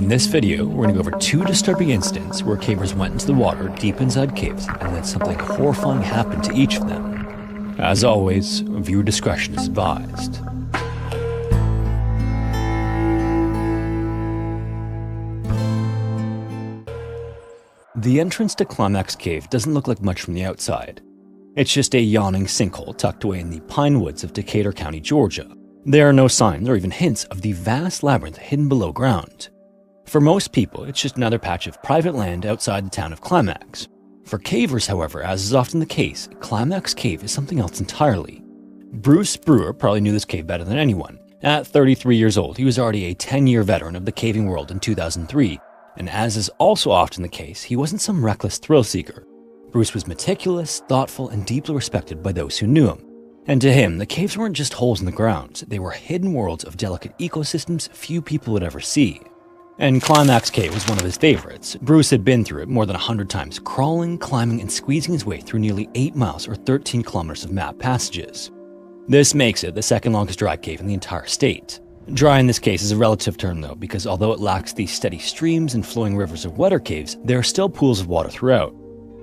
In this video, we're going to go over 2 disturbing incidents where cavers went into the water deep inside caves and then something horrifying happened to each of them. As always, viewer discretion is advised. The entrance to Climax Cave doesn't look like much from the outside. It's just a yawning sinkhole tucked away in the pine woods of Decatur County, Georgia. There are no signs or even hints of the vast labyrinth hidden below ground. For most people, it's just another patch of private land outside the town of Climax. For cavers, however, as is often the case, Climax Cave is something else entirely. Bruce Brewer probably knew this cave better than anyone. At 33 years old, he was already a 10-year veteran of the caving world in 2003, and as is also often the case, he wasn't some reckless thrill-seeker. Bruce was meticulous, thoughtful, and deeply respected by those who knew him. And to him, the caves weren't just holes in the ground, they were hidden worlds of delicate ecosystems few people would ever see. And Climax Cave was one of his favorites. Bruce had been through it more than 100 times, crawling, climbing, and squeezing his way through nearly 8 miles or 13 kilometers of mapped passages. This makes it the second longest dry cave in the entire state. Dry in this case is a relative term though, because although it lacks the steady streams and flowing rivers of wetter caves, there are still pools of water throughout.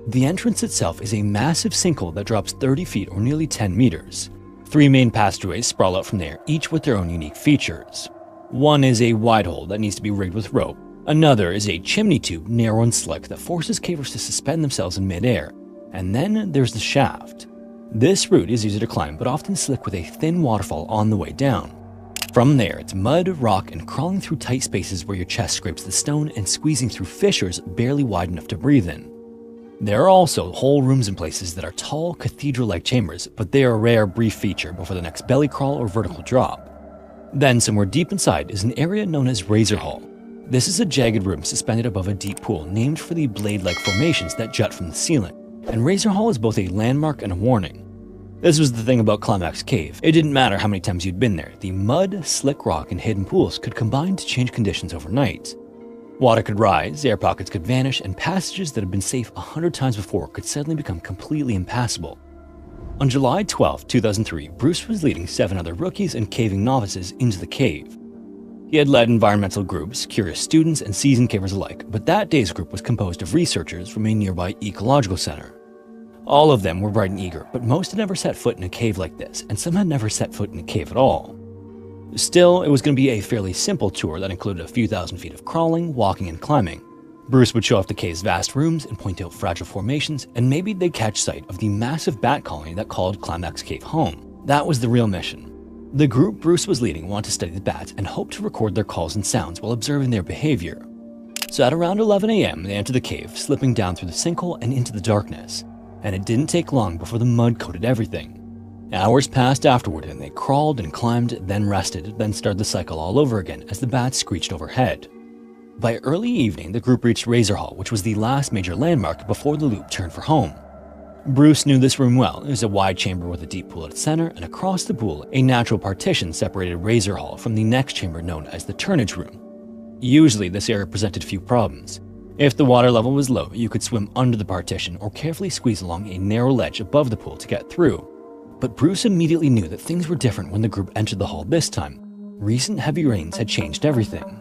The entrance itself is a massive sinkhole that drops 30 feet or nearly 10 meters. 3 main passageways sprawl out from there, each with their own unique features. One is a wide hole that needs to be rigged with rope. Another is a chimney tube, narrow and slick, that forces cavers to suspend themselves in midair. And then there's the shaft. This route is easy to climb, but often slick with a thin waterfall on the way down. From there, it's mud, rock, and crawling through tight spaces where your chest scrapes the stone and squeezing through fissures barely wide enough to breathe in. There are also whole rooms in places that are tall, cathedral-like chambers, but they are a rare, brief feature before the next belly crawl or vertical drop. Then, somewhere deep inside is an area known as Razor Hall. This is a jagged room suspended above a deep pool named for the blade-like formations that jut from the ceiling, and Razor Hall is both a landmark and a warning. This was the thing about Climax Cave. It didn't matter how many times you'd been there, the mud, slick rock, and hidden pools could combine to change conditions overnight. Water could rise, air pockets could vanish, and passages that had been safe 100 times before could suddenly become completely impassable. On July 12, 2003, Bruce was leading 7 other rookies and caving novices into the cave. He had led environmental groups, curious students, and seasoned cavers alike, but that day's group was composed of researchers from a nearby ecological center. All of them were bright and eager, but most had never set foot in a cave like this, and some had never set foot in a cave at all. Still, it was going to be a fairly simple tour that included a few thousand feet of crawling, walking, and climbing. Bruce would show off the cave's vast rooms and point out fragile formations, and maybe they'd catch sight of the massive bat colony that called Climax Cave home. That was the real mission. The group Bruce was leading wanted to study the bats and hoped to record their calls and sounds while observing their behavior. So at around 11 a.m., they entered the cave, slipping down through the sinkhole and into the darkness. And it didn't take long before the mud coated everything. Hours passed afterward and they crawled and climbed, then rested, then started the cycle all over again as the bats screeched overhead. By early evening, the group reached Razor Hall, which was the last major landmark before the loop turned for home. Bruce knew this room well. It was a wide chamber with a deep pool at its center, and across the pool, a natural partition separated Razor Hall from the next chamber known as the Turnage Room. Usually, this area presented few problems. If the water level was low, you could swim under the partition or carefully squeeze along a narrow ledge above the pool to get through. But Bruce immediately knew that things were different when the group entered the hall this time. Recent heavy rains had changed everything.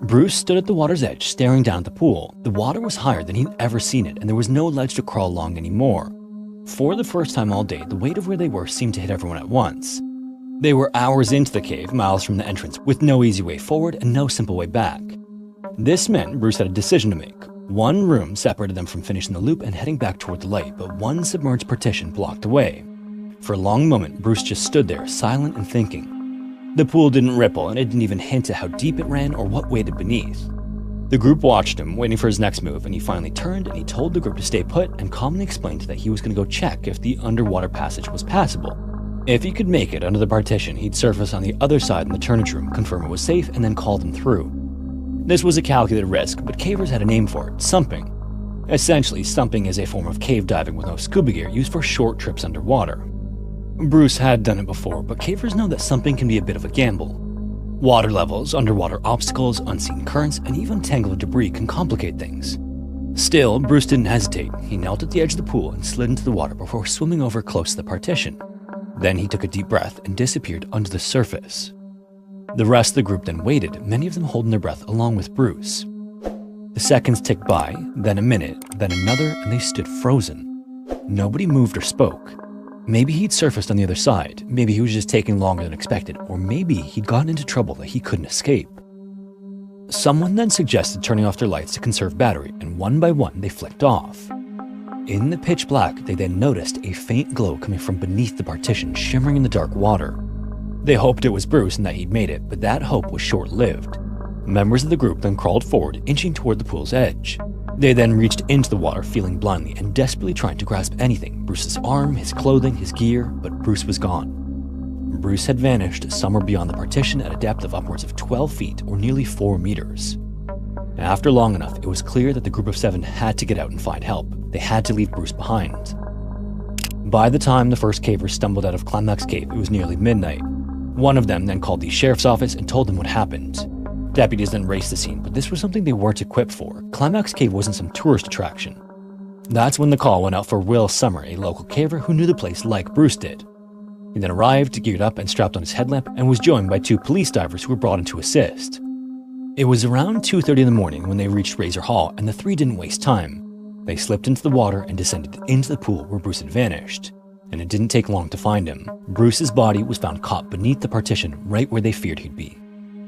Bruce stood at the water's edge, staring down at the pool. The water was higher than he'd ever seen it, and there was no ledge to crawl along anymore. For the first time all day, the weight of where they were seemed to hit everyone at once. They were hours into the cave, miles from the entrance, with no easy way forward and no simple way back. This meant Bruce had a decision to make. One room separated them from finishing the loop and heading back toward the light, but one submerged partition blocked the way. For a long moment, Bruce just stood there, silent and thinking. The pool didn't ripple, and it didn't even hint at how deep it ran or what waited beneath. The group watched him, waiting for his next move, and he finally turned and he told the group to stay put and calmly explained that he was going to go check if the underwater passage was passable. If he could make it under the partition, he'd surface on the other side in the turnage room, confirm it was safe, and then call them through. This was a calculated risk, but cavers had a name for it, sumping. Essentially, sumping is a form of cave diving with no scuba gear used for short trips underwater. Bruce had done it before, but cavers know that sumping can be a bit of a gamble. Water levels, underwater obstacles, unseen currents, and even tangled debris can complicate things. Still, Bruce didn't hesitate. He knelt at the edge of the pool and slid into the water before swimming over close to the partition. Then he took a deep breath and disappeared under the surface. The rest of the group then waited, many of them holding their breath along with Bruce. The seconds ticked by, then a minute, then another, and they stood frozen. Nobody moved or spoke. Maybe he'd surfaced on the other side, maybe he was just taking longer than expected, or maybe he'd gotten into trouble that he couldn't escape. Someone then suggested turning off their lights to conserve battery, and one by one they flicked off. In the pitch black, they then noticed a faint glow coming from beneath the partition, shimmering in the dark water. They hoped it was Bruce and that he'd made it, but that hope was short-lived. Members of the group then crawled forward, inching toward the pool's edge. They then reached into the water, feeling blindly and desperately trying to grasp anything, Bruce's arm, his clothing, his gear, but Bruce was gone. Bruce had vanished somewhere beyond the partition at a depth of upwards of 12 feet or nearly 4 meters. After long enough, it was clear that the group of 7 had to get out and find help. They had to leave Bruce behind. By the time the first cavers stumbled out of Climax Cave, it was nearly midnight. One of them then called the sheriff's office and told them what happened. Deputies then raced the scene, but this was something they weren't equipped for. Climax Cave wasn't some tourist attraction. That's when the call went out for Will Summer, a local caver who knew the place like Bruce did. He then arrived, geared up and strapped on his headlamp, and was joined by 2 police divers who were brought in to assist. It was around 2:30 in the morning when they reached Razor Hall, and the 3 didn't waste time. They slipped into the water and descended into the pool where Bruce had vanished. And it didn't take long to find him. Bruce's body was found caught beneath the partition, right where they feared he'd be.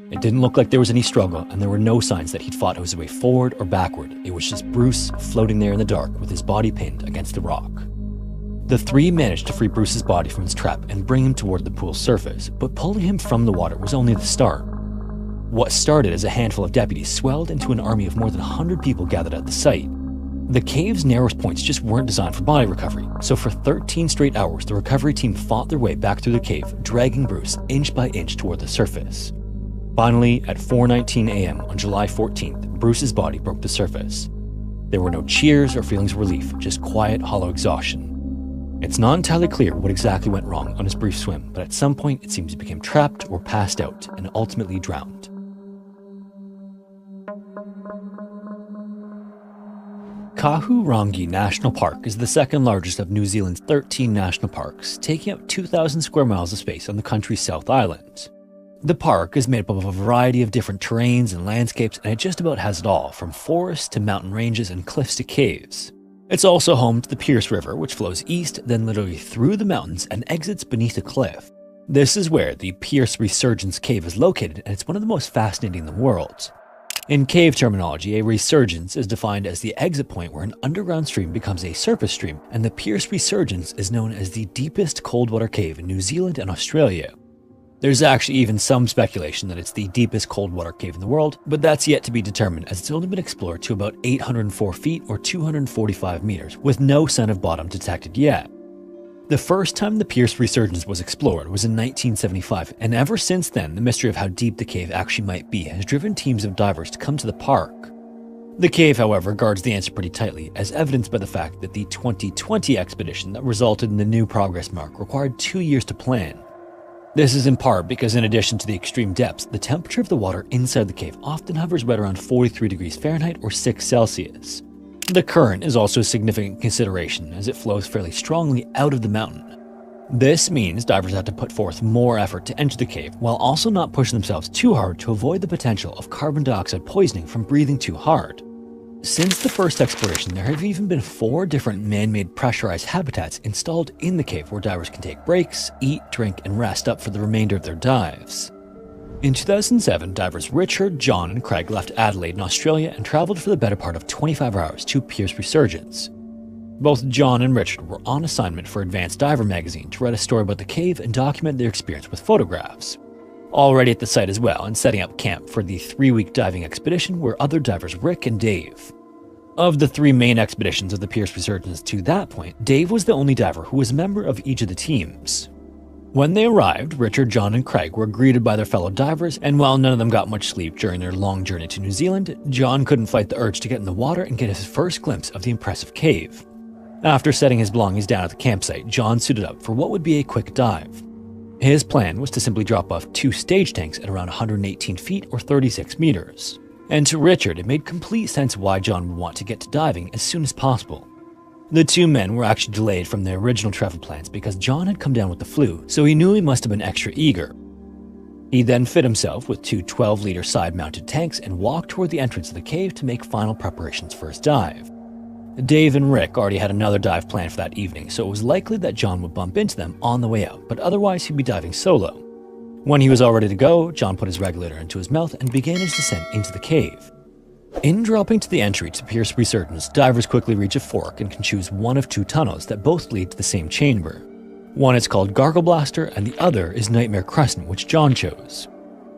It didn't look like there was any struggle, and there were no signs that he'd fought his way forward or backward. It was just Bruce floating there in the dark with his body pinned against the rock. The 3 managed to free Bruce's body from his trap and bring him toward the pool's surface, but pulling him from the water was only the start. What started as a handful of deputies swelled into an army of more than 100 people gathered at the site. The cave's narrowest points just weren't designed for body recovery, so for 13 straight hours the recovery team fought their way back through the cave, dragging Bruce inch by inch toward the surface. Finally, at 4:19 a.m. on July 14th, Bruce's body broke the surface. There were no cheers or feelings of relief, just quiet, hollow exhaustion. It's not entirely clear what exactly went wrong on his brief swim, but at some point it seems he became trapped or passed out and ultimately drowned. Kahurangi National Park is the second largest of New Zealand's 13 national parks, taking up 2,000 square miles of space on the country's South Island. The park is made up of a variety of different terrains and landscapes, and it just about has it all, from forests to mountain ranges and cliffs to caves. It's also home to the Pearse River, which flows east, then literally through the mountains and exits beneath a cliff. This is where the Pearse Resurgence cave is located, and it's one of the most fascinating in the world. In cave terminology, a resurgence is defined as the exit point where an underground stream becomes a surface stream, and the Pearse Resurgence is known as the deepest cold water cave in New Zealand and Australia. There's actually even some speculation that it's the deepest cold water cave in the world, but that's yet to be determined as it's only been explored to about 804 feet or 245 meters, with no sign of bottom detected yet. The first time the Pearse Resurgence was explored was in 1975, and ever since then, the mystery of how deep the cave actually might be has driven teams of divers to come to the park. The cave, however, guards the answer pretty tightly, as evidenced by the fact that the 2020 expedition that resulted in the new progress mark required 2 years to plan. This is in part because in addition to the extreme depths, the temperature of the water inside the cave often hovers right around 43 degrees Fahrenheit or 6 Celsius. The current is also a significant consideration as it flows fairly strongly out of the mountain. This means divers have to put forth more effort to enter the cave while also not pushing themselves too hard to avoid the potential of carbon dioxide poisoning from breathing too hard. Since the first exploration, there have even been 4 different man-made pressurized habitats installed in the cave where divers can take breaks, eat, drink, and rest up for the remainder of their dives. In 2007, divers Richard, John, and Craig left Adelaide in Australia and traveled for the better part of 25 hours to Pearse Resurgence. Both John and Richard were on assignment for Advanced Diver magazine to write a story about the cave and document their experience with photographs. Already at the site as well and setting up camp for the 3-week diving expedition were other divers Rick and Dave. Of the 3 main expeditions of the Pearse Resurgence to that point, Dave was the only diver who was a member of each of the teams. When they arrived, Richard, John, and Craig were greeted by their fellow divers, and while none of them got much sleep during their long journey to New Zealand, John couldn't fight the urge to get in the water and get his first glimpse of the impressive cave. After setting his belongings down at the campsite, John suited up for what would be a quick dive. His plan was to simply drop off 2 stage tanks at around 118 feet or 36 meters. And to Richard, it made complete sense why John would want to get to diving as soon as possible. The 2 men were actually delayed from their original travel plans because John had come down with the flu, so he knew he must have been extra eager. He then fit himself with two 12-liter side-mounted tanks and walked toward the entrance of the cave to make final preparations for his dive. Dave and Rick already had another dive planned for that evening, so it was likely that John would bump into them on the way out, but otherwise he'd be diving solo. When he was all ready to go, John put his regulator into his mouth and began his descent into the cave. In dropping to the entry to Pearse Resurgence, divers quickly reach a fork and can choose one of two tunnels that both lead to the same chamber. One is called Gargle Blaster and the other is Nightmare Crescent, which John chose.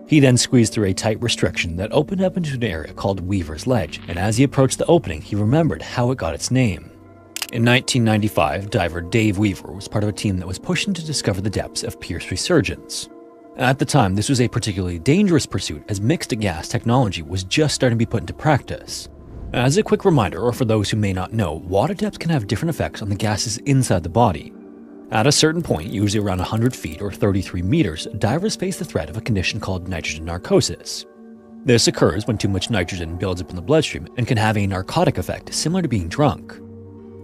He then squeezed through a tight restriction that opened up into an area called Weaver's Ledge, and as he approached the opening, he remembered how it got its name. In 1995, diver Dave Weaver was part of a team that was pushing to discover the depths of Pearse Resurgence. At the time, this was a particularly dangerous pursuit as mixed gas technology was just starting to be put into practice. As a quick reminder, or for those who may not know, water depth can have different effects on the gases inside the body. At a certain point, usually around 100 feet or 33 meters, divers face the threat of a condition called nitrogen narcosis. This occurs when too much nitrogen builds up in the bloodstream and can have a narcotic effect similar to being drunk.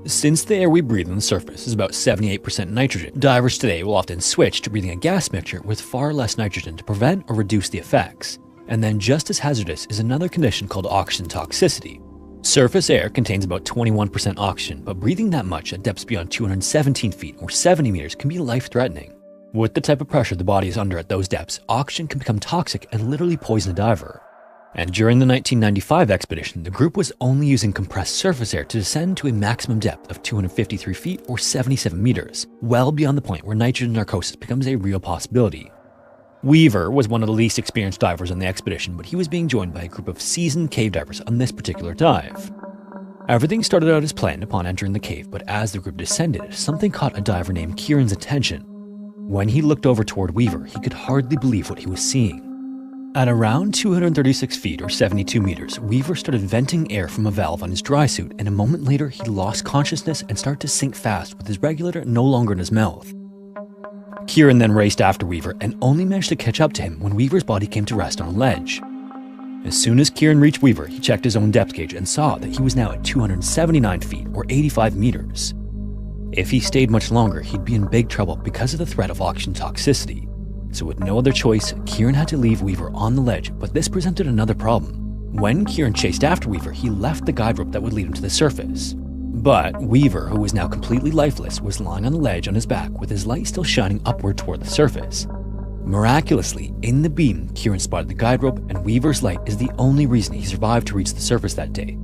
Since the air we breathe on the surface is about 78% nitrogen, divers today will often switch to breathing a gas mixture with far less nitrogen to prevent or reduce the effects. And then just as hazardous is another condition called oxygen toxicity. Surface air contains about 21% oxygen, but breathing that much at depths beyond 217 feet or 70 meters can be life-threatening. With the type of pressure the body is under at those depths, oxygen can become toxic and literally poison a diver. And during the 1995 expedition, the group was only using compressed surface air to descend to a maximum depth of 253 feet or 77 meters, well beyond the point where nitrogen narcosis becomes a real possibility. Weaver was one of the least experienced divers on the expedition, but he was being joined by a group of seasoned cave divers on this particular dive. Everything started out as planned upon entering the cave, but as the group descended, something caught a diver named Kieran's attention. When he looked over toward Weaver, he could hardly believe what he was seeing. At around 236 feet or 72 meters, Weaver started venting air from a valve on his dry suit, and a moment later he lost consciousness and started to sink fast with his regulator no longer in his mouth. Kieran then raced after Weaver and only managed to catch up to him when Weaver's body came to rest on a ledge. As soon as Kieran reached Weaver, he checked his own depth gauge and saw that he was now at 279 feet or 85 meters. If he stayed much longer, he'd be in big trouble because of the threat of oxygen toxicity. So with no other choice, Kieran had to leave Weaver on the ledge, but this presented another problem. When Kieran chased after Weaver, he left the guide rope that would lead him to the surface. But Weaver, who was now completely lifeless, was lying on the ledge on his back with his light still shining upward toward the surface. Miraculously, in the beam, Kieran spotted the guide rope, and Weaver's light is the only reason he survived to reach the surface that day.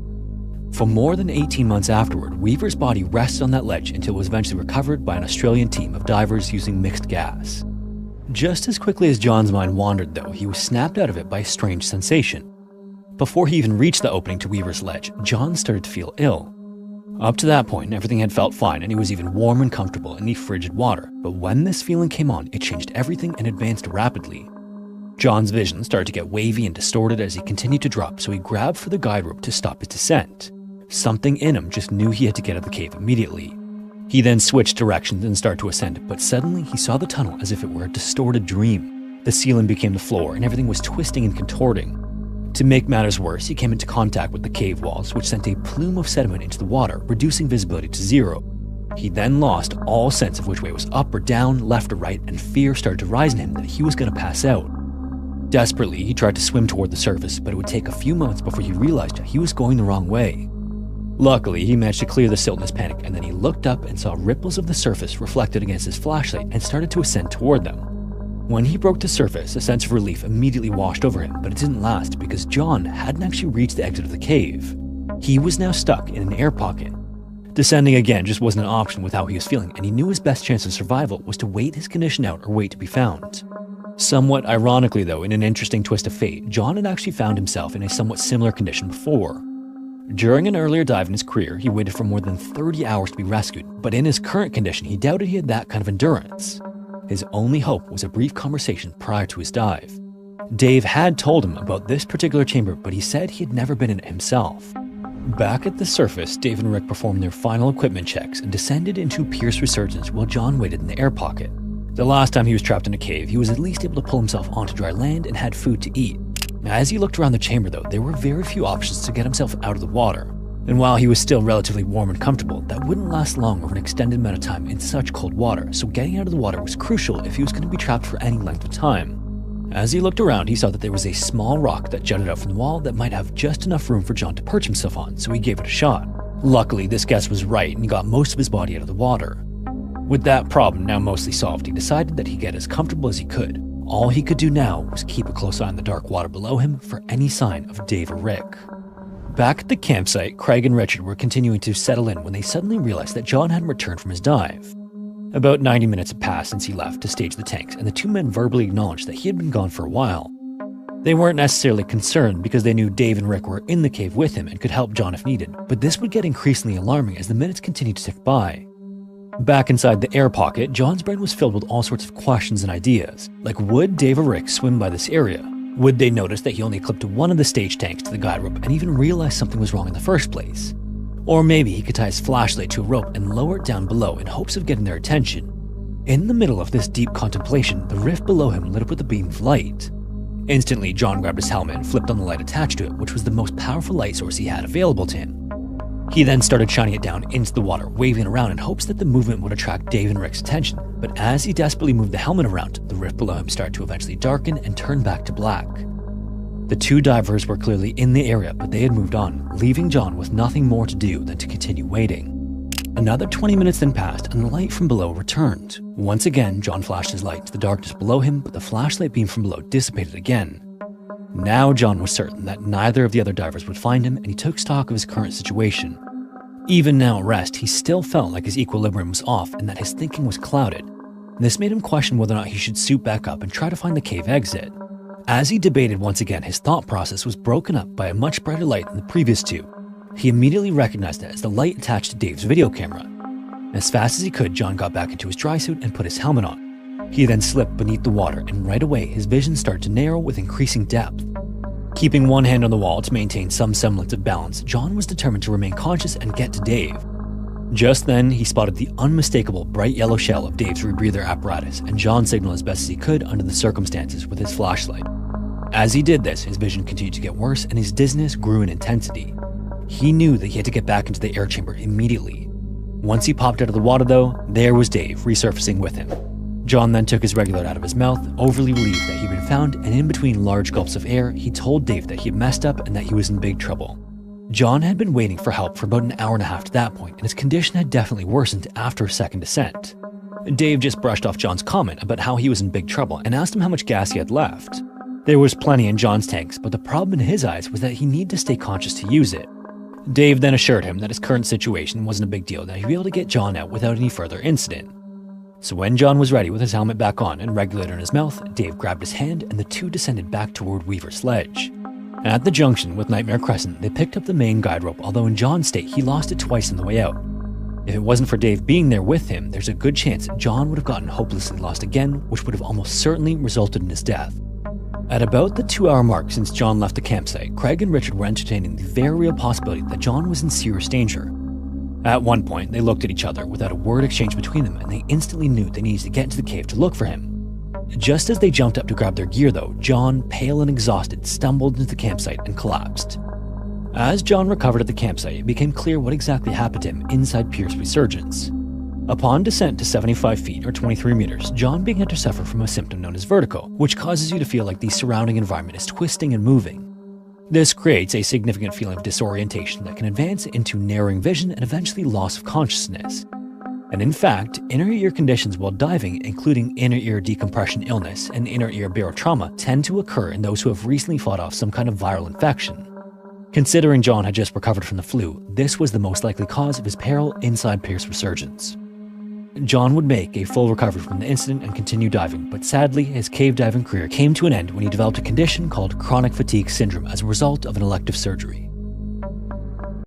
For more than 18 months afterward, Weaver's body rested on that ledge until it was eventually recovered by an Australian team of divers using mixed gas. Just as quickly as John's mind wandered, though, he was snapped out of it by a strange sensation. Before he even reached the opening to Weaver's ledge, John started to feel ill. Up to that point, everything had felt fine and he was even warm and comfortable in the frigid water, but when this feeling came on, it changed everything and advanced rapidly. John's vision started to get wavy and distorted as he continued to drop, so he grabbed for the guide rope to stop his descent. Something in him just knew he had to get out of the cave immediately. He then switched directions and started to ascend, but suddenly he saw the tunnel as if it were a distorted dream. The ceiling became the floor and everything was twisting and contorting. To make matters worse, he came into contact with the cave walls, which sent a plume of sediment into the water, reducing visibility to zero. He then lost all sense of which way was up or down, left or right, and fear started to rise in him that he was going to pass out. Desperately, he tried to swim toward the surface, but it would take a few moments before he realized he was going the wrong way. Luckily, he managed to clear the silt in his panic, and then he looked up and saw ripples of the surface reflected against his flashlight and started to ascend toward them. When he broke the surface, a sense of relief immediately washed over him, but it didn't last because John hadn't actually reached the exit of the cave. He was now stuck in an air pocket. Descending again just wasn't an option with how he was feeling, and he knew his best chance of survival was to wait his condition out or wait to be found. Somewhat ironically though, in an interesting twist of fate, John had actually found himself in a somewhat similar condition before. During an earlier dive in his career, he waited for more than 30 hours to be rescued, but in his current condition, he doubted he had that kind of endurance. His only hope was a brief conversation prior to his dive. Dave had told him about this particular chamber, but he said he had never been in it himself. Back at the surface, Dave and Rick performed their final equipment checks and descended into Pearse Resurgence while John waited in the air pocket. The last time he was trapped in a cave, he was at least able to pull himself onto dry land and had food to eat. As he looked around the chamber though, there were very few options to get himself out of the water. And while he was still relatively warm and comfortable, that wouldn't last long over an extended amount of time in such cold water, so getting out of the water was crucial if he was going to be trapped for any length of time. As he looked around, he saw that there was a small rock that jutted out from the wall that might have just enough room for John to perch himself on, so he gave it a shot. Luckily, this guess was right and he got most of his body out of the water. With that problem now mostly solved, he decided that he'd get as comfortable as he could. All he could do now was keep a close eye on the dark water below him for any sign of Dave or Rick. Back at the campsite, Craig and Richard were continuing to settle in when they suddenly realized that John hadn't returned from his dive. About 90 minutes had passed since he left to stage the tanks, and the two men verbally acknowledged that he had been gone for a while. They weren't necessarily concerned because they knew Dave and Rick were in the cave with him and could help John if needed, but this would get increasingly alarming as the minutes continued to tick by. Back inside the air pocket, John's brain was filled with all sorts of questions and ideas, like would Dave or Rick swim by this area? Would they notice that he only clipped one of the stage tanks to the guide rope and even realize something was wrong in the first place? Or maybe he could tie his flashlight to a rope and lower it down below in hopes of getting their attention. In the middle of this deep contemplation, the rift below him lit up with a beam of light. Instantly, John grabbed his helmet and flipped on the light attached to it, which was the most powerful light source he had available to him. He then started shining it down into the water, waving around in hopes that the movement would attract Dave and Rick's attention, but as he desperately moved the helmet around, the rift below him started to eventually darken and turn back to black. The two divers were clearly in the area, but they had moved on, leaving John with nothing more to do than to continue waiting. Another 20 minutes then passed and the light from below returned. Once again, John flashed his light to the darkness below him, but the flashlight beam from below dissipated again. Now John was certain that neither of the other divers would find him, and he took stock of his current situation. Even now at rest, he still felt like his equilibrium was off and that his thinking was clouded. This made him question whether or not he should suit back up and try to find the cave exit. As he debated once again, his thought process was broken up by a much brighter light than the previous two. He immediately recognized it as the light attached to Dave's video camera. As fast as he could, John got back into his dry suit and put his helmet on. He then slipped beneath the water, and right away his vision started to narrow with increasing depth. Keeping one hand on the wall to maintain some semblance of balance, John was determined to remain conscious and get to Dave. Just then, he spotted the unmistakable bright yellow shell of Dave's rebreather apparatus, and John signaled as best as he could under the circumstances with his flashlight. As he did this, his vision continued to get worse and his dizziness grew in intensity. He knew that he had to get back into the air chamber immediately. Once he popped out of the water though, there was Dave resurfacing with him. John then took his regular out of his mouth, overly relieved that he'd been found, and in between large gulps of air, he told Dave that he had messed up and that he was in big trouble. John had been waiting for help for about an hour and a half to that point, and his condition had definitely worsened after a second descent. Dave just brushed off John's comment about how he was in big trouble and asked him how much gas he had left. There was plenty in John's tanks, but the problem in his eyes was that he needed to stay conscious to use it. Dave then assured him that his current situation wasn't a big deal, that he'd be able to get John out without any further incident. So when John was ready with his helmet back on and regulator in his mouth, Dave grabbed his hand and the two descended back toward Weaver's Ledge. At the junction with Nightmare Crescent, they picked up the main guide rope, although in John's state, he lost it twice on the way out. If it wasn't for Dave being there with him, there's a good chance John would have gotten hopelessly lost again, which would have almost certainly resulted in his death. At about the 2-hour mark since John left the campsite, Craig and Richard were entertaining the very real possibility that John was in serious danger. At one point, they looked at each other without a word exchanged between them, and they instantly knew they needed to get into the cave to look for him. Just as they jumped up to grab their gear though, John, pale and exhausted, stumbled into the campsite and collapsed. As John recovered at the campsite, it became clear what exactly happened to him inside Pearse Resurgence. Upon descent to 75 feet or 23 meters, John began to suffer from a symptom known as vertigo, which causes you to feel like the surrounding environment is twisting and moving. This creates a significant feeling of disorientation that can advance into narrowing vision and eventually loss of consciousness. And in fact, inner ear conditions while diving, including inner ear decompression illness and inner ear barotrauma, tend to occur in those who have recently fought off some kind of viral infection. Considering John had just recovered from the flu, this was the most likely cause of his peril inside Pearse Resurgence. John would make a full recovery from the incident and continue diving, but sadly, his cave diving career came to an end when he developed a condition called chronic fatigue syndrome as a result of an elective surgery.